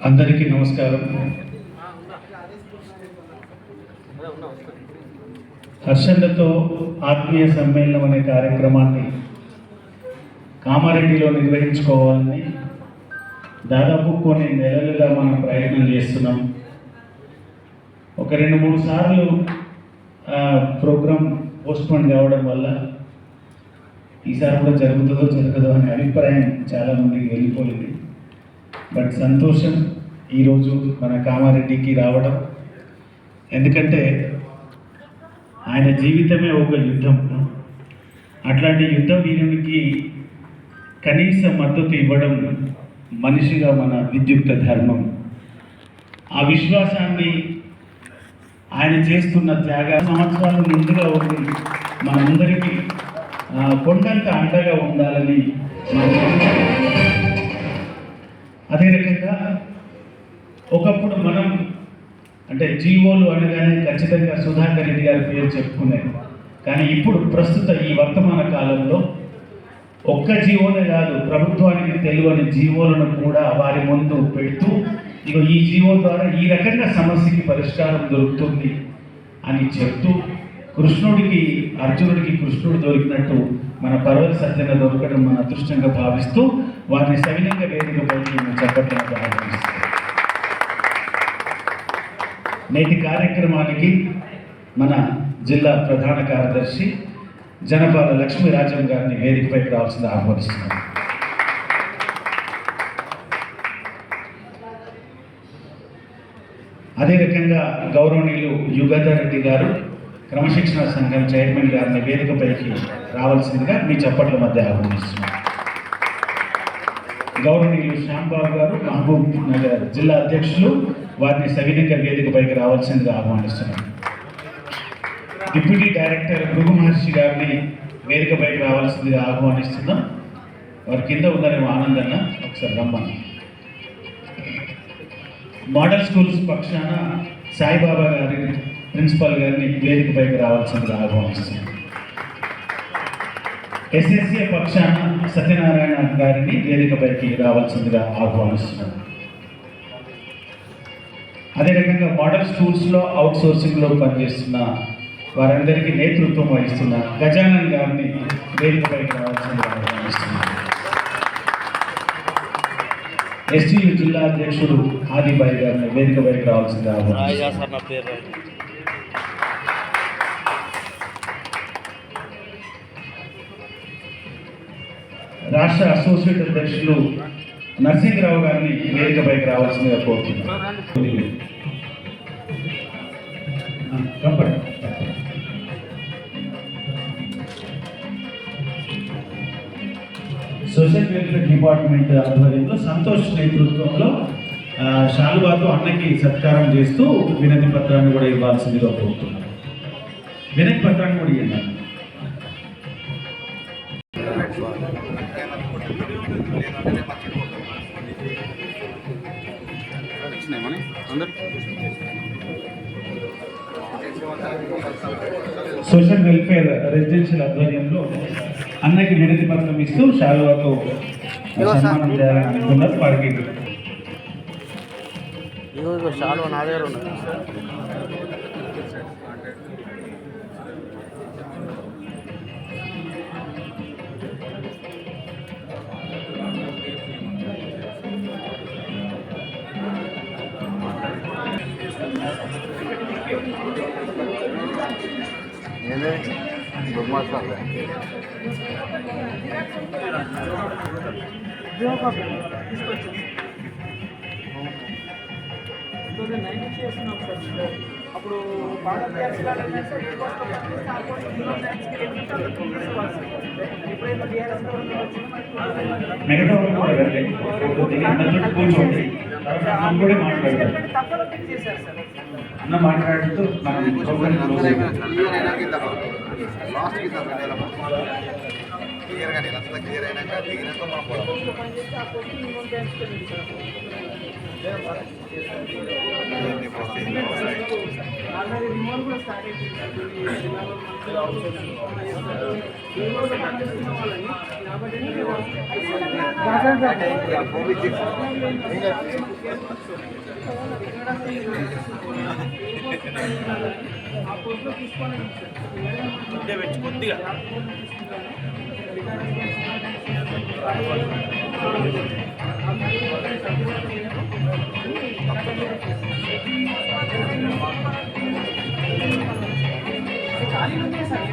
అందరికీ నమస్కారం. హర్షండతో ఆత్మీయ సమ్మేళనం అనే కార్యక్రమాన్ని కామారెడ్డిలో నిర్వహించుకోవాలని దాదాపు కొన్ని నెలలుగా మనం ప్రయత్నం చేస్తున్నాం. ఒక 2-3 సార్లు ప్రోగ్రాం పోస్ట్పోన్ కావడం వల్ల ఈసారి కూడా జరుగుతుందో జరగదో అనే అభిప్రాయం చాలామందికి వెళ్ళిపోయింది. బట్ సంతోషం ఈరోజు మన కామారెడ్డికి రావడం. ఎందుకంటే ఆయన జీవితమే ఒక యుద్ధం. అట్లాంటి యుద్ధ వీరునికి కనీస మద్దతు ఇవ్వడం మనిషిగా మన విద్యుక్త ధర్మం. ఆ విశ్వాసాన్ని ఆయన చేస్తున్న త్యాగ సంవత్సరాలు నిండుగా ఉంది మనందరికీ కొండంత అండగా ఉండాలని. అదే రకంగా ఒకప్పుడు మనం అంటే జీవోలు అనగానే ఖచ్చితంగా సుధాకర్ రెడ్డి గారి పేరు చెప్పుకునేది. కానీ ఇప్పుడు ప్రస్తుత ఈ వర్తమాన కాలంలో ఒక్క జీవోనే కాదు, ప్రభుత్వానికి తెలియని జీవోలను కూడా వారి ముందు పెడుతూ ఇక ఈ జీవో ద్వారా ఈ రకంగా సమస్యకి పరిష్కారం దొరుకుతుంది అని చెప్తూ కృష్ణుడికి అర్జునుడికి కృష్ణుడు దొరికినట్టు మన పర్వత సత్యన దొరకడం మన అదృష్టంగా భావిస్తూ వారిని సవినంగా వేదికపైకి చెప్పట్లేదు ఆహ్వానిస్తాం. నేటి కార్యక్రమానికి మన జిల్లా ప్రధాన కార్యదర్శి జనపాల లక్ష్మీరాజం గారిని వేదికపైకి రావాల్సింది ఆహ్వానిస్తున్నాం. అదే రకంగా గౌరవనీయులు యుగధర్ రెడ్డి గారు క్రమశిక్షణ సంఘం చైర్మన్ గారిని వేదికపైకి రావాల్సిందిగా మీ చప్పట్ల మధ్య ఆహ్వానిస్తున్నాం. గౌరవనీయులు శ్యాంబాబు గారు మహబూబ్ నగర్ జిల్లా అధ్యక్షులు వారిని సవినంగా వేదికపైకి రావాల్సిందిగా ఆహ్వానిస్తున్నాం. డిప్యూటీ డైరెక్టర్ భృగు మహర్షి గారిని వేదికపైకి రావాల్సిందిగా ఆహ్వానిస్తున్నాం. వారి కింద ఉన్నారేమో ఆనందన్న, ఒకసారి రమ్మని. మోడల్ స్కూల్స్ పక్షాన సాయిబాబా గారి ప్రిన్సిపల్ గారిని వేదికపైకి రావాల్సిందిగా ఆహ్వానిస్తున్నాం. ఎస్ఎస్ఏ పక్షాన సత్యనారాయణ గారిని వేదికపైకి రావాల్సిందిగా ఆహ్వానిస్తున్నాం. అదే రకంగా మోడల్ స్కూల్స్లో అవుట్ సోర్సింగ్లో పనిచేస్తున్న వారందరికీ నేతృత్వం వహిస్తున్న గజానన్ గారిని వేదికపైకి రావాల్సిందిగా ఆహ్వానిస్తున్నాం. ఎస్టీయు జిల్లా అధ్యక్షుడు ఆదిబాయి గారిని వేదికపైకి రావాల్సిందిగా ఆహ్వానిస్తున్నాం. రాష్ట్ర అసోసియేట్ అధ్యక్షులు నరసింహరావు గారిని వేదికపైకి రావాల్సిందిగా కోరుతున్నాం. సోషల్ వెల్ఫేర్ డిపార్ట్మెంట్ ఆధ్వర్యంలో సంతోష్ నేతృత్వంలో శాలువాతో అన్నకి సత్కారం చేస్తూ వినతి పత్రాన్ని కూడా ఇవ్వాల్సిందిగా కోరుతున్నాను. వినతి పత్రాన్ని కూడా ఇవ్వాలి. సోషల్ వెల్ఫేర్ రెసిడెన్షియల్ ఆధ్వర్యంలో అన్నకి వినతి పత్రం ఇస్తూ శాలువాతో సన్మానం చేయాలని అనుకున్నారు. వారికి శాలువా నా దగ్గర ఉన్నది. అప్పుడు మిగతా అన్న మాట్లాడుతూ క్లియర్ అయినాక దిగినాక కొద్దిగా ఖాళీ ఉంటాయి సార్.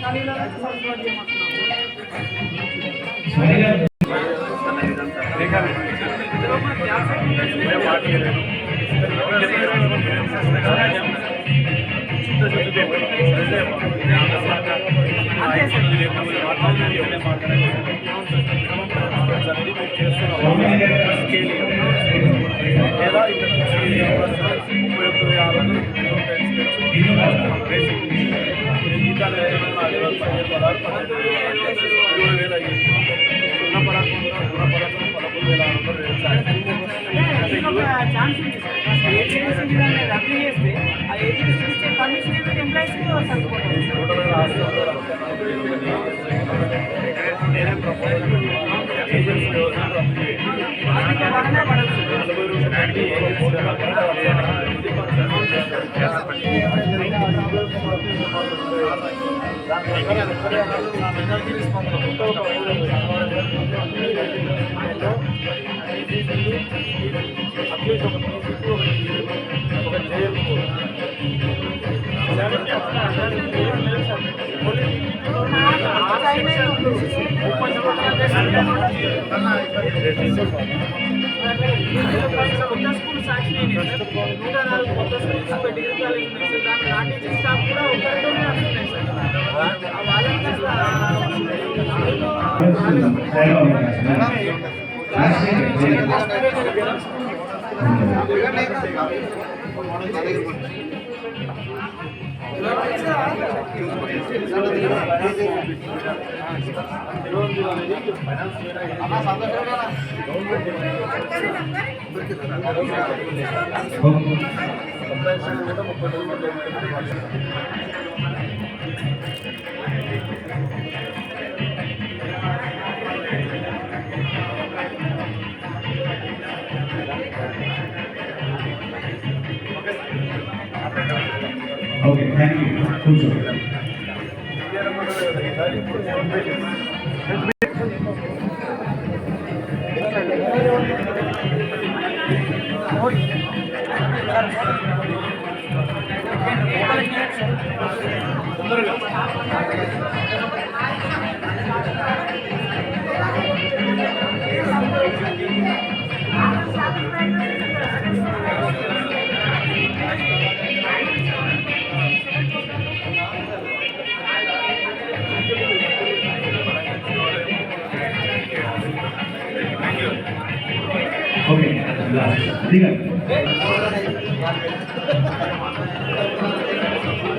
ఖాళీలో సర్దుబాటు చేయమంటున్నాము. ఛాన్స్ ఉంది సార్. ఏజెన్సీ విధానాన్ని రద్దు చేస్తే ఆ ఏజెన్సీ ఇచ్చే కమిషన్ ఏదైతే ఎంప్లాయీస్కి కొత్త స్కూల్ సాక్షి 104 కొత్త స్కూల్స్ పెట్టి దాని నాటి స్టాఫ్ కూడా ఒకరితోనే వస్తున్నాయి సార్. Okay, thank you. కూర్చోండి.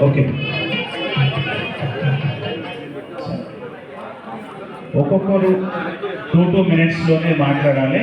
ఓకే, ఒక్కొక్కరు 2 minutes లోనే మాట్లాడాలి.